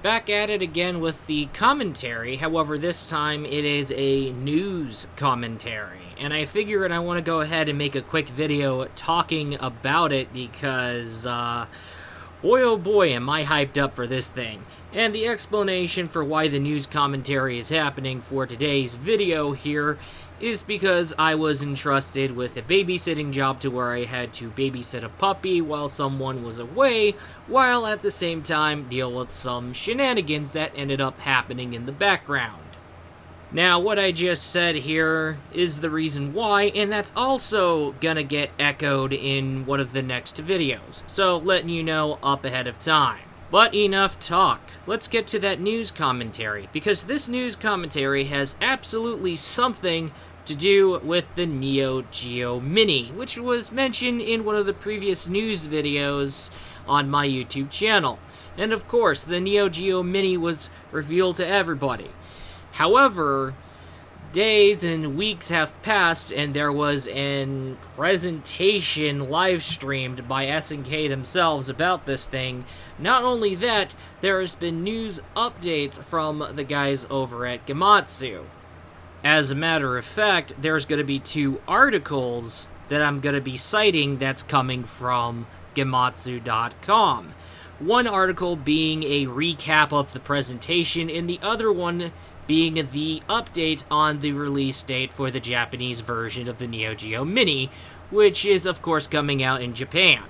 Back at it again with the commentary, however this time it is a news commentary. And I figured I want to go ahead and make a quick video talking about it because, boy oh boy am I hyped up for this thing. And the explanation for why the news commentary is happening for today's video here is because I was entrusted with a babysitting job to where I had to babysit a puppy while someone was away, while at the same time deal with some shenanigans that ended up happening in the background. Now, what I just said here is the reason why, and that's also gonna get echoed in one of the next videos, so letting you know up ahead of time. But enough talk. Let's get to that news commentary, because this news commentary has absolutely something to do with the Neo-Geo Mini, which was mentioned in one of the previous news videos on my YouTube channel. And of course, the Neo-Geo Mini was revealed to everybody. However, days and weeks have passed and there was a presentation live streamed by SNK themselves about this thing. Not only that, there has been news updates from the guys over at Gematsu. As a matter of fact, there's going to be 2 articles that I'm going to be citing that's coming from Gematsu.com. One article being a recap of the presentation and the other one being the update on the release date for the Japanese version of the Neo-Geo Mini, which is of course coming out in Japan.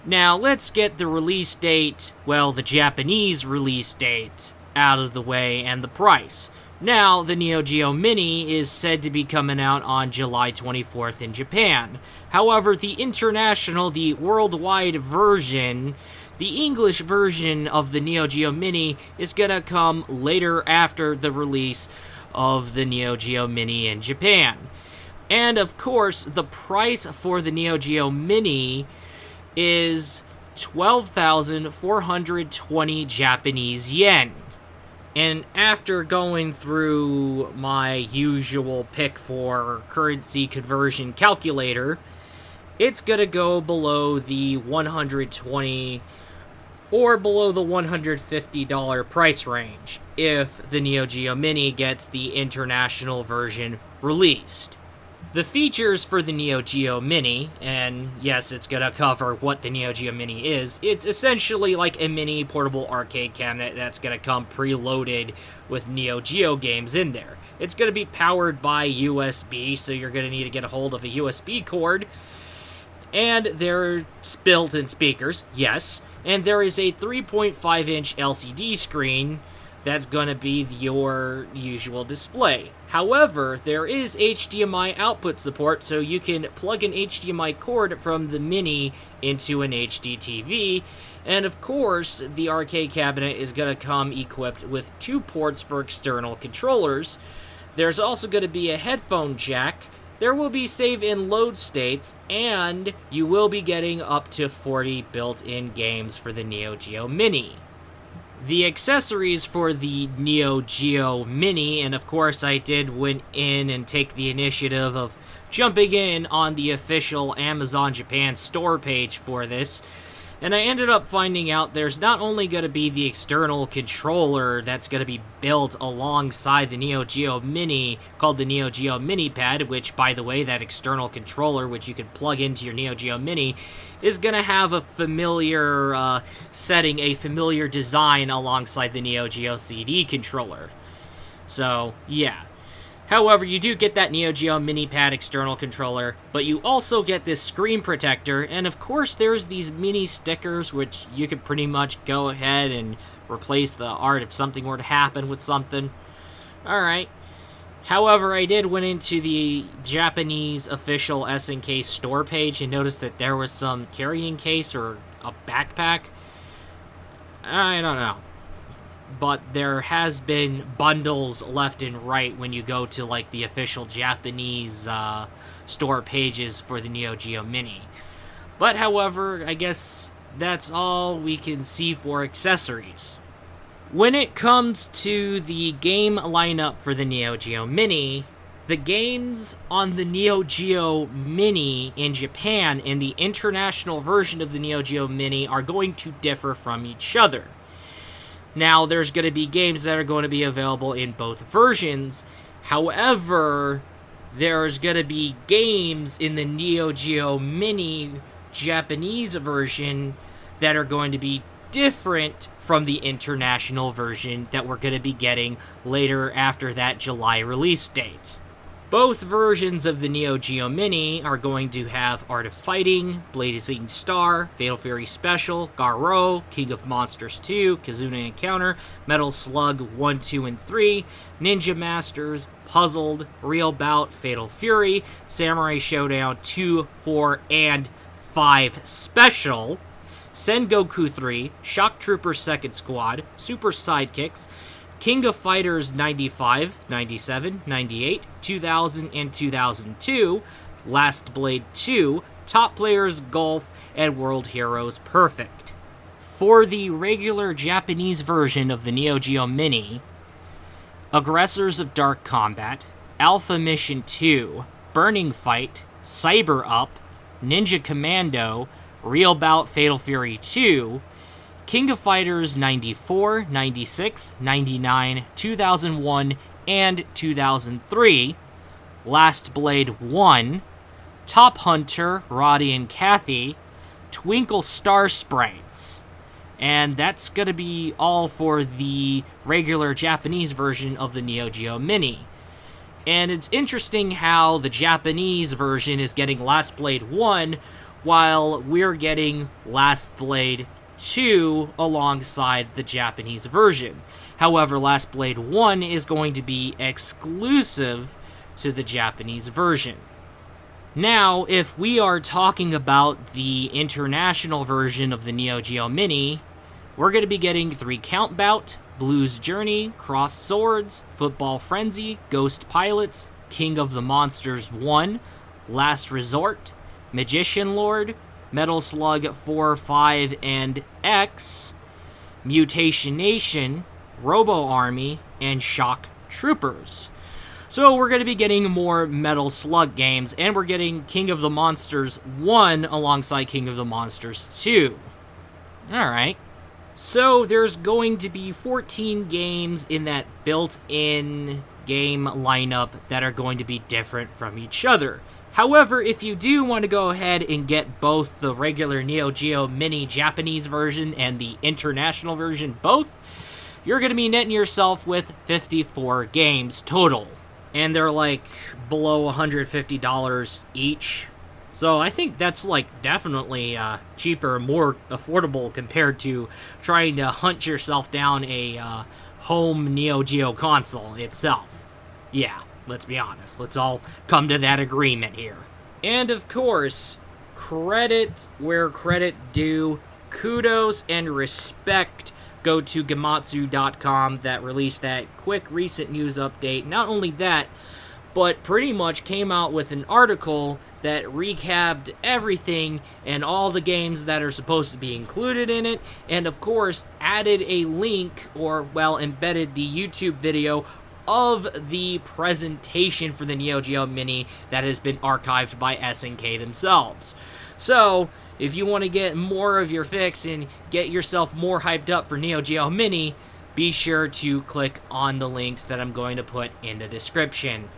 Now let's get the release date, well, the Japanese release date, out of the way and the price. Now, the Neo-Geo Mini is said to be coming out on July 24th in Japan. However, the international, the worldwide version, the English version of the Neo-Geo Mini is gonna come later after the release of the Neo-Geo Mini in Japan. And of course, the price for the Neo-Geo Mini is 12,420 Japanese yen. And after going through my usual pick for currency conversion calculator, it's gonna go below the $120 or below the $150 price range if the Neo-Geo Mini gets the international version released. The features for the Neo-Geo Mini, and yes, it's gonna cover what the Neo-Geo Mini is, it's essentially like a mini portable arcade cabinet that's gonna come preloaded with Neo-Geo games in there. It's gonna be powered by USB, so you're gonna need to get a hold of a USB cord, and there's built-in speakers, yes, and there is a 3.5-inch LCD screen that's going to be your usual display. However, there is HDMI output support, so you can plug an HDMI cord from the Mini into an HD TV, and of course, the arcade cabinet is going to come equipped with 2 ports for external controllers. There's also going to be a headphone jack. There will be save and load states, and you will be getting up to 40 built-in games for the Neo-Geo Mini. The accessories for the Neo-Geo Mini, and of course I did went in and take the initiative of jumping in on the official Amazon Japan store page for this, and I ended up finding out there's not only going to be the external controller that's going to be built alongside the Neo-Geo Mini, called the Neo-Geo Mini Pad, which, by the way, that external controller, which you can plug into your Neo-Geo Mini, is going to have a familiar setting, a familiar design alongside the Neo-Geo CD controller. So, yeah. However, you do get that Neo-Geo Mini Pad external controller, but you also get this screen protector, and of course there's these mini stickers which you can pretty much go ahead and replace the art if something were to happen with something. Alright. However, I did went into the Japanese official SNK store page and noticed that there was some carrying case or a backpack. I don't know. But there has been bundles left and right when you go to like the official Japanese store pages for the Neo-Geo Mini. But however, I guess that's all we can see for accessories. When it comes to the game lineup for the Neo-Geo Mini, the games on the Neo-Geo Mini in Japan and the international version of the Neo-Geo Mini are going to differ from each other. Now, there's going to be games that are going to be available in both versions. However, there's going to be games in the Neo-Geo Mini Japanese version that are going to be different from the international version that we're going to be getting later after that July release date. Both versions of the Neo-Geo Mini are going to have Art of Fighting, Blazing Star, Fatal Fury Special, Garo, King of Monsters 2, Kizuna Encounter, Metal Slug 1, 2, and 3, Ninja Masters, Puzzled, Real Bout, Fatal Fury, Samurai Showdown 2, 4, and 5 Special, Sengoku 3, Shock Troopers Second Squad, Super Sidekicks, King of Fighters 95, 97, 98, 2000, and 2002, Last Blade 2, Top Players Golf, and World Heroes Perfect. For the regular Japanese version of the Neo-Geo Mini, Aggressors of Dark Combat, Alpha Mission 2, Burning Fight, Cyber Up, Ninja Commando, Real Bout Fatal Fury 2, King of Fighters 94, 96, 99, 2001, and 2003, Last Blade 1, Top Hunter, Roddy and Kathy, Twinkle Star Sprites. And that's going to be all for the regular Japanese version of the Neo-Geo Mini. And it's interesting how the Japanese version is getting Last Blade 1, while we're getting Last Blade 2 alongside the Japanese version. However, Last Blade 1 is going to be exclusive to the Japanese version. Now, if we are talking about the international version of the Neo-Geo Mini, we're going to be getting 3 Count Bout, Blues Journey, Cross Swords, Football Frenzy, Ghost Pilots, King of the Monsters 1, Last Resort, Magician Lord, Metal Slug 4, 5, and X, Mutation Nation, Robo Army, and Shock Troopers. So we're going to be getting more Metal Slug games, and we're getting King of the Monsters 1 alongside King of the Monsters 2. Alright. So there's going to be 14 games in that built-in game lineup that are going to be different from each other. However, if you do want to go ahead and get both the regular Neo-Geo Mini Japanese version and the international version both, you're going to be netting yourself with 54 games total. And they're like below $150 each. So I think that's like definitely cheaper, more affordable compared to trying to hunt yourself down a home Neo-Geo console itself. Yeah. Let's be honest. Let's all come to that agreement here. And of course, credit where credit due. Kudos and respect go to Gematsu.com that released that quick recent news update. Not only that, but pretty much came out with an article that recapped everything and all the games that are supposed to be included in it. And of course, added a link, or well, embedded the YouTube video of the presentation for the Neo-Geo Mini that has been archived by SNK themselves. So, if you want to get more of your fix and get yourself more hyped up for Neo-Geo Mini, be sure to click on the links that I'm going to put in the description.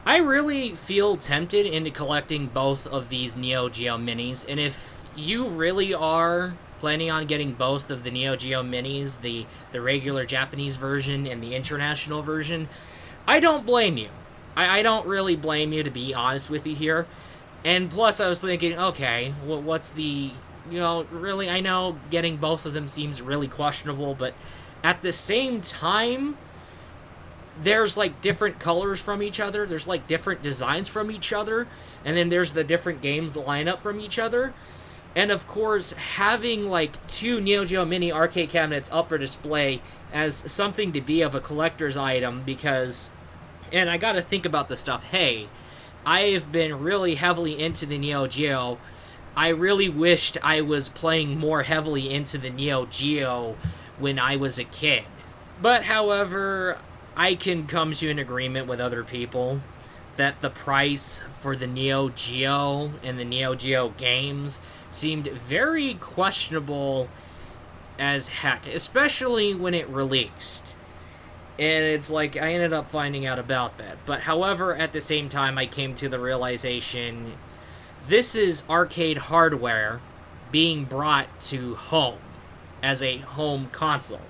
I really feel tempted into collecting both of these Neo-Geo Minis, and if you really are planning on getting both of the Neo-Geo Minis, the regular Japanese version and the international version, I don't blame you. I don't really blame you, to be honest with you here. And plus, I was thinking, okay, what's the... really, I know getting both of them seems really questionable, but at the same time, there's, like, different colors from each other, there's, like, different designs from each other, and then there's the different games line up from each other. And of course, having like 2 Neo-Geo Mini arcade cabinets up for display as something to be of a collector's item, because, and I gotta think about this stuff, hey, I've been really heavily into the Neo-Geo. I really wished I was playing more heavily into the Neo-Geo when I was a kid. But however, I can come to an agreement with other people that the price for the Neo-Geo and the Neo-Geo games seemed very questionable as heck, especially when it released. And it's like, I ended up finding out about that. But however, at the same time, I came to the realization this is arcade hardware being brought to home as a home console.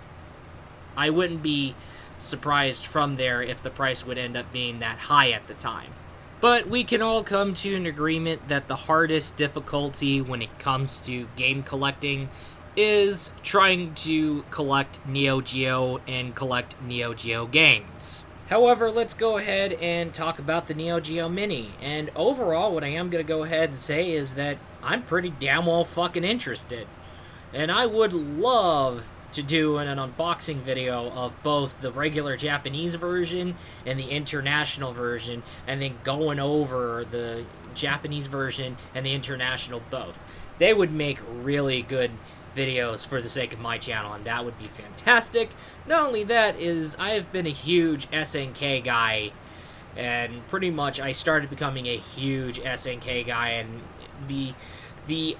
I wouldn't be surprised from there if the price would end up being that high at the time. But we can all come to an agreement that the hardest difficulty when it comes to game collecting is trying to collect Neo-Geo and collect Neo-Geo games. However, let's go ahead and talk about the Neo-Geo Mini. And overall, what I am going to go ahead and say is that I'm pretty damn well fucking interested. And I would love to do an unboxing video of both the regular Japanese version and the international version, and then going over the Japanese version and the international both. They would make really good videos for the sake of my channel, and that would be fantastic. Not only that, is I have been a huge SNK guy, and pretty much I started becoming a huge SNK guy, and the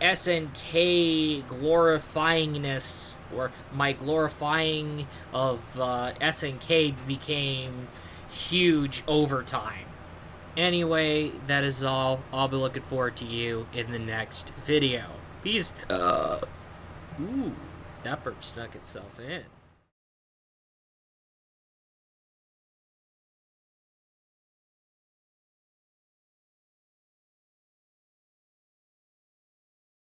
SNK glorifyingness, or my glorifying of SNK became huge over time. Anyway, that is all. I'll be looking forward to you in the next video. Peace. Ooh, that burp snuck itself in.